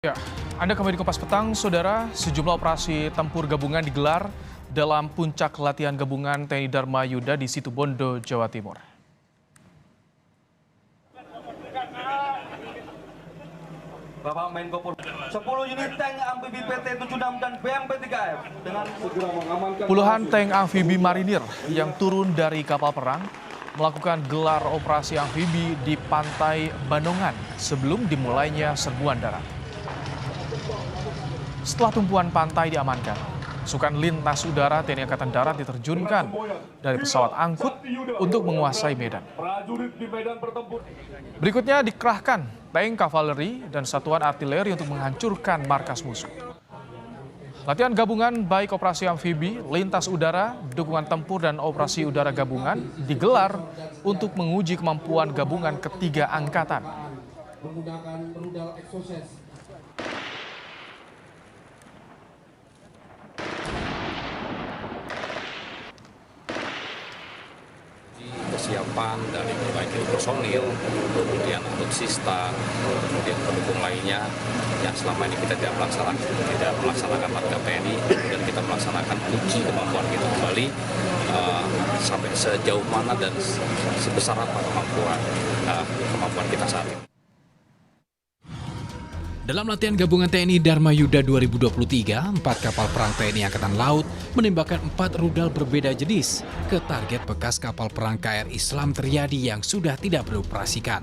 Ya, Anda kembali di Kompas Petang, Saudara. Sejumlah operasi tempur gabungan digelar dalam puncak latihan gabungan TNI Dharma Yuda di Situbondo, Jawa Timur. Bapak Menko Polhukam, 10 unit tank amfibi PT-76 dan BMP-3F dengan segera mengamankan Puluhan tank amfibi marinir yang turun dari kapal perang melakukan gelar operasi amfibi di pantai Bandongan sebelum dimulainya serbuan darat. Setelah tumpuan pantai diamankan, pasukan lintas udara TNI Angkatan Darat diterjunkan dari pesawat angkut untuk menguasai medan. prajurit di medan pertempuran. Berikutnya dikerahkan tank kavaleri dan satuan artileri untuk menghancurkan markas musuh. Latihan gabungan baik operasi amfibi, lintas udara, dukungan tempur, dan operasi udara gabungan digelar untuk menguji kemampuan gabungan ketiga angkatan. Menggunakan rudal exocet. Kesiapan dari berbagai personil, kemudian alutsista, kemudian pendukung lainnya yang selama ini kita tidak melaksanakan latihan TNI, kemudian kita melaksanakan uji kemampuan kita kembali sampai sejauh mana dan sebesar apa kemampuan kita saat ini. Dalam latihan gabungan TNI Dharma Yuda 2023, 4 kapal perang TNI Angkatan Laut menembakkan 4 rudal berbeda jenis ke target bekas kapal perang KRI Islam Triyadi yang sudah tidak beroperasikan.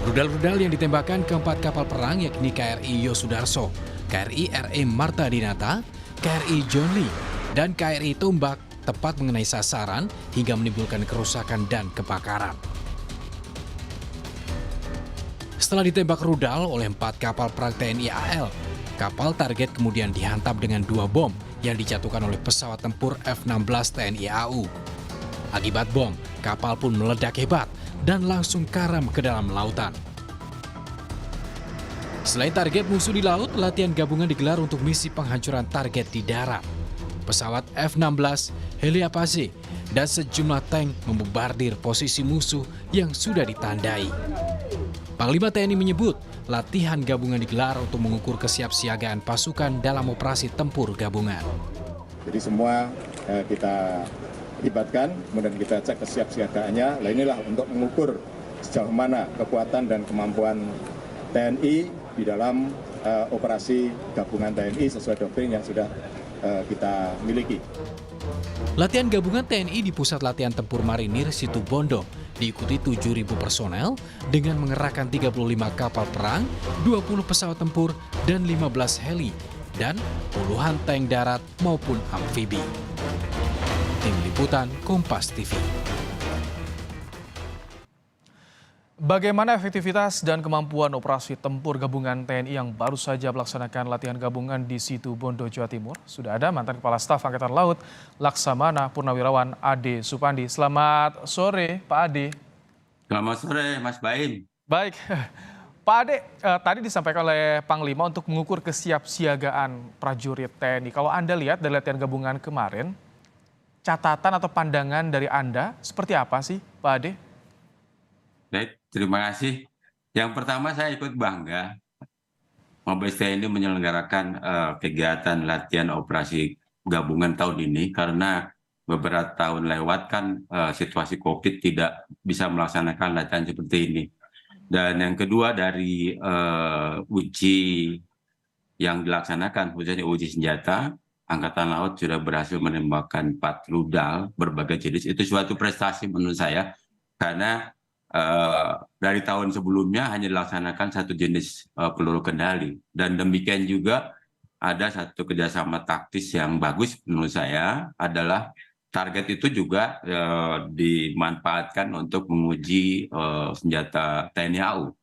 Rudal-rudal yang ditembakkan ke 4 kapal perang yakni KRI Yosudarso, KRI RE Marta Dinata, KRI John Lee, dan KRI Tombak tepat mengenai sasaran hingga menimbulkan kerusakan dan kebakaran. Setelah ditembak rudal oleh 4 kapal perang TNI AL, kapal target kemudian dihantam dengan 2 bom yang dijatuhkan oleh pesawat tempur F-16 TNI AU. Akibat bom, kapal pun meledak hebat dan langsung karam ke dalam lautan. Selain target musuh di laut, latihan gabungan digelar untuk misi penghancuran target di darat. Pesawat F-16, heli Apache, dan sejumlah tank membombardir posisi musuh yang sudah ditandai. Panglima TNI menyebut latihan gabungan digelar untuk mengukur kesiapsiagaan pasukan dalam operasi tempur gabungan. Jadi semua kita libatkan, kemudian kita cek kesiapsiagaannya. Nah inilah untuk mengukur sejauh mana kekuatan dan kemampuan TNI di dalam operasi gabungan TNI sesuai doktrin yang sudah kita miliki. Latihan gabungan TNI di Pusat Latihan Tempur Marinir Situbondo diikuti 7.000 personel dengan mengerahkan 35 kapal perang, 20 pesawat tempur, dan 15 heli, dan puluhan tank darat maupun amfibi. Tim Liputan Kompas TV. Bagaimana efektivitas dan kemampuan operasi tempur gabungan TNI yang baru saja melaksanakan latihan gabungan di Situbondo, Jawa Timur? Sudah ada mantan Kepala Staf Angkatan Laut Laksamana Purnawirawan Ade Supandi. Selamat sore, Pak Ade. Selamat sore, Mas Baim. Baik, Pak Ade, tadi disampaikan oleh Panglima untuk mengukur kesiapsiagaan prajurit TNI. Kalau Anda lihat dari latihan gabungan kemarin, catatan atau pandangan dari Anda seperti apa sih, Pak Ade? Baik, terima kasih. Yang pertama saya ikut bangga Mabes TNI menyelenggarakan kegiatan latihan operasi gabungan tahun ini karena beberapa tahun lewat kan situasi COVID tidak bisa melaksanakan latihan seperti ini. Dan yang kedua dari uji yang dilaksanakan, khususnya uji senjata, Angkatan Laut sudah berhasil menembakkan 4 rudal berbagai jenis. Itu suatu prestasi menurut saya karena dari tahun sebelumnya hanya dilaksanakan satu jenis peluru kendali, dan demikian juga ada satu kerjasama taktis yang bagus menurut saya adalah target itu juga dimanfaatkan untuk menguji senjata TNI AU,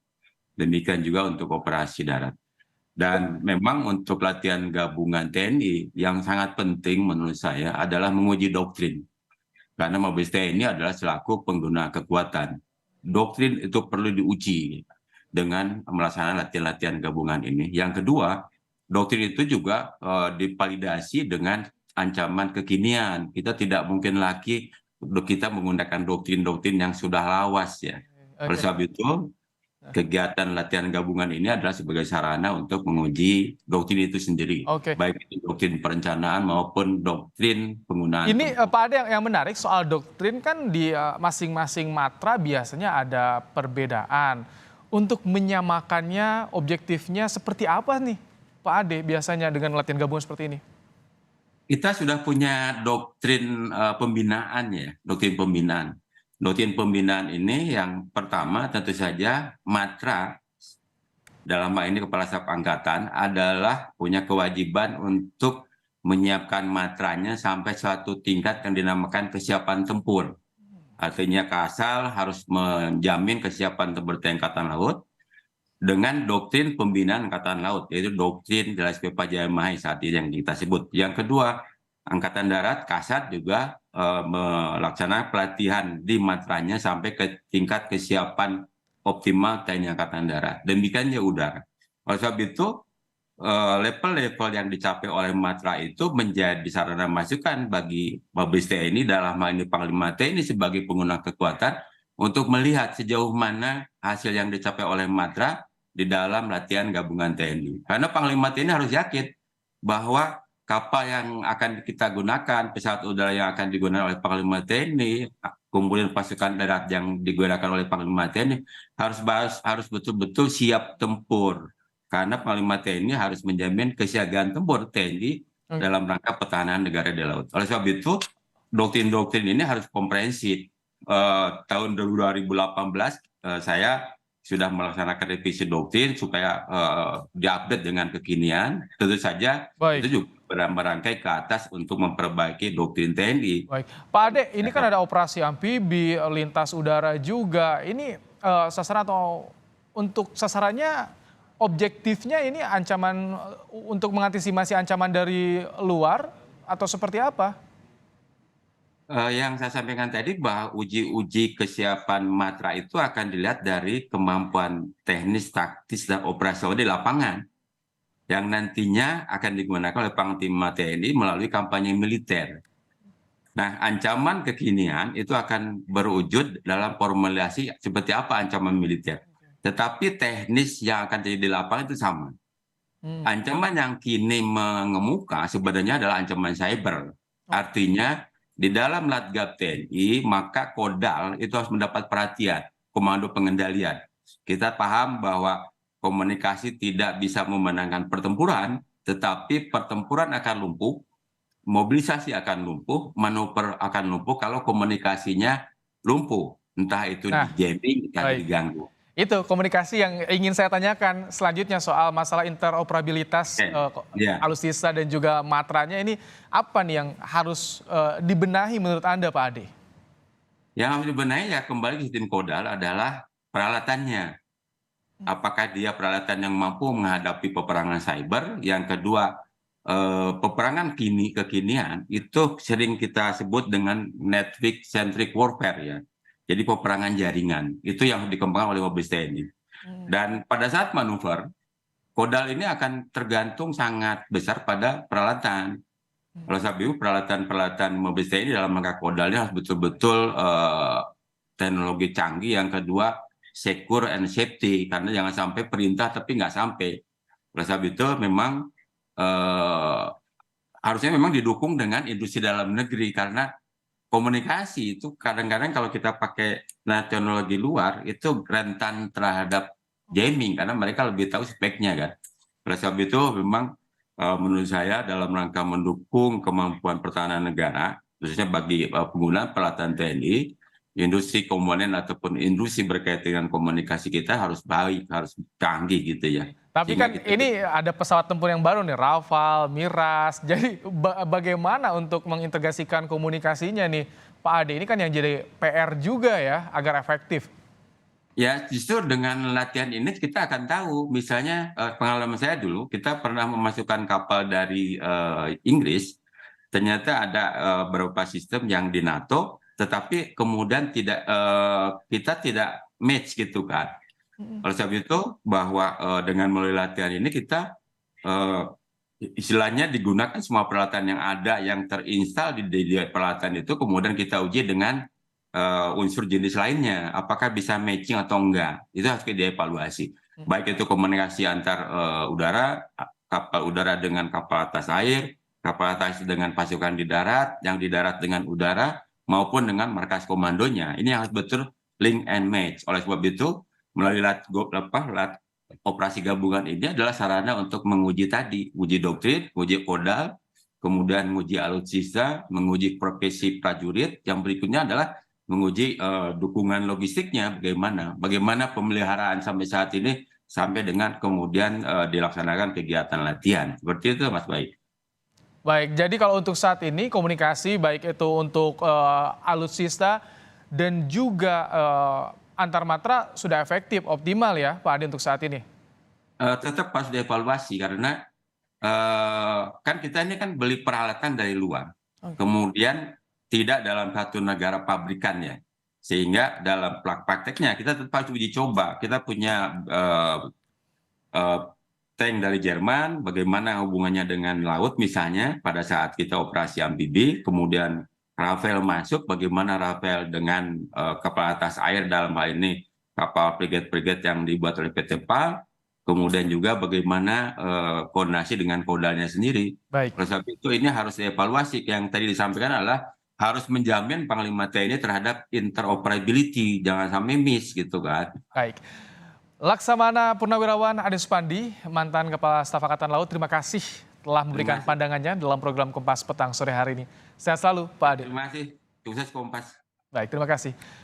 demikian juga untuk operasi darat. Dan memang untuk latihan gabungan TNI yang sangat penting menurut saya adalah menguji doktrin, karena Mabes TNI adalah selaku pengguna kekuatan. Doktrin itu perlu diuji dengan melaksanakan latihan-latihan gabungan ini. Yang kedua, doktrin itu juga divalidasi dengan ancaman kekinian. Kita tidak mungkin lagi kita menggunakan doktrin-doktrin yang sudah lawas ya. Oleh sebab itu kegiatan latihan gabungan ini adalah sebagai sarana untuk menguji doktrin itu sendiri, Oke. baik itu doktrin perencanaan maupun doktrin penggunaan. Ini Pak Ade, yang menarik soal doktrin kan di masing-masing matra biasanya ada perbedaan. Untuk menyamakannya, objektifnya seperti apa nih Pak Ade biasanya dengan latihan gabungan seperti ini? Kita sudah punya doktrin pembinaan ya, doktrin pembinaan. Doktrin pembinaan ini yang pertama tentu saja matra dalam hal ini Kepala Staf Angkatan adalah punya kewajiban untuk menyiapkan matranya sampai suatu tingkat yang dinamakan kesiapan tempur. Artinya Kasal harus menjamin kesiapan tempur TNI Angkatan Laut dengan doktrin pembinaan Angkatan Laut, yaitu doktrin Jelas Pepa Jaya Mahai saat ini yang kita sebut. Yang kedua, Angkatan Darat, Kasat juga melaksanakan pelatihan di matranya sampai ke tingkat kesiapan optimal TNI Angkatan Darat. Demikian ya udara. Oleh sebab itu, level-level yang dicapai oleh matra itu menjadi sarana masukan bagi Mabes TNI dalam hal ini Panglima TNI sebagai pengguna kekuatan untuk melihat sejauh mana hasil yang dicapai oleh matra di dalam latihan gabungan TNI. Karena Panglima TNI harus yakin bahwa kapal yang akan kita gunakan, pesawat udara yang akan digunakan oleh Panglima TNI, kemudian pasukan darat yang digunakan oleh Panglima TNI harus betul-betul siap tempur. Karena Panglima TNI harus menjamin kesiagaan tempur TNI dalam rangka pertahanan negara di laut. Oleh sebab itu, doktrin-doktrin ini harus komprehensif. Tahun 2018 saya sudah melaksanakan revisi doktrin supaya diupdate dengan kekinian. Tentu saja itu juga merangkai ke atas untuk memperbaiki doktrin TNI. Baik, Pak Ade, ini kan ada operasi amfibi, lintas udara juga. Ini sasaran atau untuk sasarannya, objektifnya ini ancaman untuk mengantisipasi ancaman dari luar atau seperti apa? Yang saya sampaikan tadi bahwa uji-uji kesiapan matra itu akan dilihat dari kemampuan teknis, taktis, dan operasional di lapangan yang nantinya akan digunakan oleh Panglima TNI melalui kampanye militer. Nah, ancaman kekinian itu akan berwujud dalam formulasi seperti apa ancaman militer. Tetapi teknis yang akan terjadi di lapangan itu sama. Ancaman yang kini mengemuka sebenarnya adalah ancaman cyber. Artinya, di dalam Latgab TNI, maka Kodal itu harus mendapat perhatian, komando pengendalian. Kita paham bahwa komunikasi tidak bisa memenangkan pertempuran, tetapi pertempuran akan lumpuh, mobilisasi akan lumpuh, manuver akan lumpuh kalau komunikasinya lumpuh. Entah itu di jamming atau diganggu. Itu komunikasi yang ingin saya tanyakan selanjutnya soal masalah interoperabilitas alutsista dan juga matranya ini apa nih yang harus dibenahi menurut Anda, Pak Ade? Yang harus dibenahi ya kembali ke sistem Kodal adalah peralatannya. Apakah dia peralatan yang mampu menghadapi peperangan cyber? Yang kedua, peperangan kekinian itu sering kita sebut dengan network centric warfare ya. Jadi peperangan jaringan, itu yang dikembangkan oleh Mabes TNI. Dan pada saat manuver, Kodal ini akan tergantung sangat besar pada peralatan. Oleh sebab itu, peralatan Mabes TNI dalam rangka Kodalnya harus betul-betul teknologi canggih. Yang kedua, secure and safety, karena jangan sampai perintah tapi nggak sampai. Oleh sebab itu, memang harusnya memang didukung dengan industri dalam negeri, karena komunikasi itu kadang-kadang kalau kita pakai teknologi luar itu rentan terhadap jamming karena mereka lebih tahu speknya kan. Oleh sebab itu memang menurut saya dalam rangka mendukung kemampuan pertahanan negara khususnya bagi penggunaan peralatan TNI, industri komponen ataupun industri berkaitan dengan komunikasi kita harus baik, harus canggih gitu ya. Tapi kan ini ada pesawat tempur yang baru nih, Rafale, Miras. Jadi bagaimana untuk mengintegrasikan komunikasinya nih, Pak Ade? Ini kan yang jadi PR juga ya, agar efektif. Ya, justru dengan latihan ini kita akan tahu. Misalnya pengalaman saya dulu, kita pernah memasukkan kapal dari Inggris. Ternyata ada beberapa sistem yang di NATO, tetapi kemudian kita tidak match gitu kan. Oleh sebab itu bahwa dengan melalui latihan ini kita istilahnya digunakan semua peralatan yang ada yang terinstal di peralatan itu, kemudian kita uji dengan unsur jenis lainnya, apakah bisa matching atau enggak, itu harus dievaluasi. Baik itu komunikasi antar udara, kapal udara dengan kapal atas air, kapal atas dengan pasukan di darat, yang di darat dengan udara, maupun dengan markas komandonya. Ini harus betul link and match. Oleh sebab itu, melalui operasi gabungan ini adalah sarana untuk menguji tadi, uji doktrin, uji kodal, kemudian menguji alutsista, menguji profesi prajurit, yang berikutnya adalah menguji dukungan logistiknya bagaimana pemeliharaan sampai saat ini sampai dengan kemudian dilaksanakan kegiatan latihan. Seperti itu Mas Baik. Baik, jadi kalau untuk saat ini komunikasi baik itu untuk alutsista dan juga antar matra sudah efektif, optimal ya Pak Adi untuk saat ini? Tetap harus dievaluasi karena kan kita ini kan beli peralatan dari luar, kemudian tidak dalam satu negara pabrikannya, sehingga dalam prakteknya kita tetap harus uji coba. Kita punya tank dari Jerman, bagaimana hubungannya dengan laut misalnya pada saat kita operasi amfibi, kemudian Rafael masuk, bagaimana Rafael dengan kapal atas air dalam hal ini kapal frigate yang dibuat oleh PT PAL, kemudian juga bagaimana koordinasi dengan kodalnya sendiri. Baik. Oleh sebab itu ini harus dievaluasi. Yang tadi disampaikan adalah harus menjamin Panglima TNI terhadap interoperability, jangan sampai miss gitu kan. Baik. Laksamana Purnawirawan Ade Supandi, mantan Kepala Staf Angkatan Laut, terima kasih telah memberikan pandangannya dalam program Kompas Petang sore hari ini. Sehat selalu Pak Ade. Terima kasih. Sukses Kompas. Baik, terima kasih.